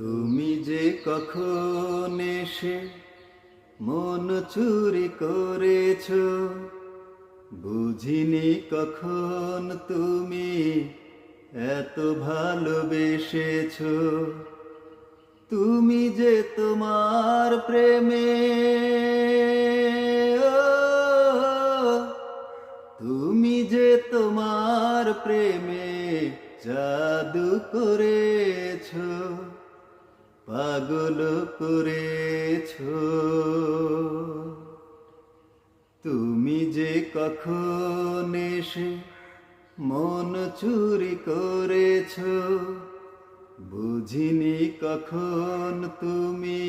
তুমি যে কখন এসে মন চুরি করেছ, বুঝিনি কখন তুমি এত ভালোবেসেছ। তুমি যে তোমার প্রেমে, তুমি যে তোমার প্রেমে জাদু করেছ, পাগল করেছ। তুমি যে কখন এসে মন চুরি করেছ, বুঝিনি কখন তুমি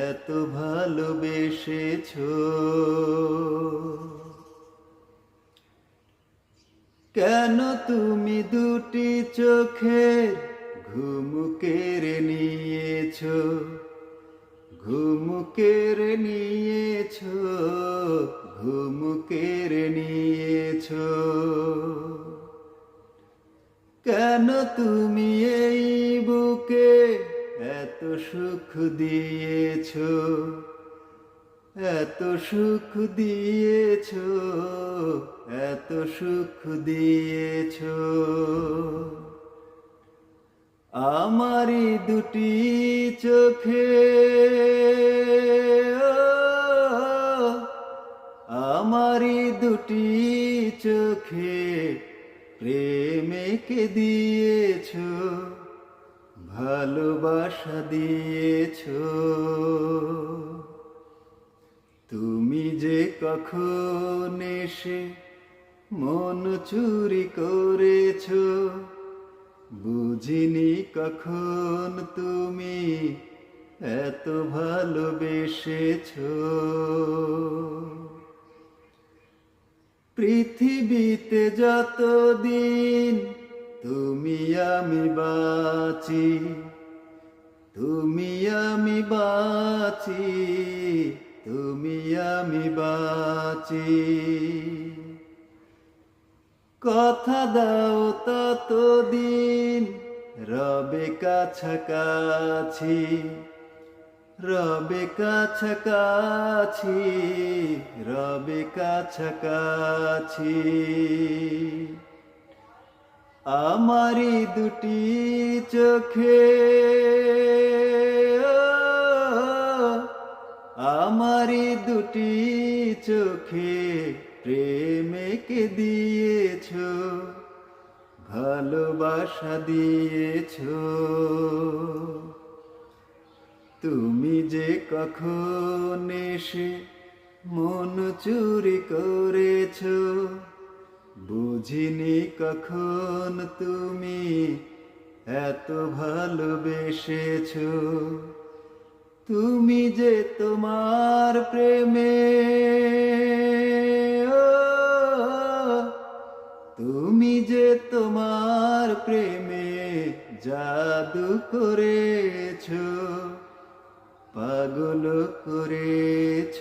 এত ভালোবেসেছ। কেন তুমি দুটি চোখের ঘুম কেড়ে নিয়েছ, ঘুম কেড়ে নিয়েছ, ঘুম কেড়ে নিয়েছ। কেন তুমি এই বুকে এত সুখ দিয়েছ, এত সুখ দিয়েছ, এত সুখ দিয়েছ। আমারি দুটি চোখে, আমারি দুটি চোখে প্রেমকে দিয়েছ, ভালোবাসা দিয়েছ। তুমি যে কখন এসে মন চুরি করেছ, বুঝিনি কখন তুমি এত ভালোবেসেছ। পৃথিবীতে যতদিন তুমি আমি বাঁচি, তুমি আমি বাঁচি, তুমি আমি বাঁচি। কথা দাও ততদিন রবে কাছাকাছি, রবে কাছাকাছি, রবে কাছাকাছি। আমারি দুটি চোখে, আমারি দুটি চোখে প্রেমকে দিয়েছ, ভালোবাসা দিয়েছ। তুমি যে কখন এসে মন চুরি করেছ, বুঝিনি কখন তুমি এত ভালোবেসেছ। তুমি যে তোমার প্রেমে, তুমি যে তোমার প্রেমে জাদু করেছ, পাগল করেছ।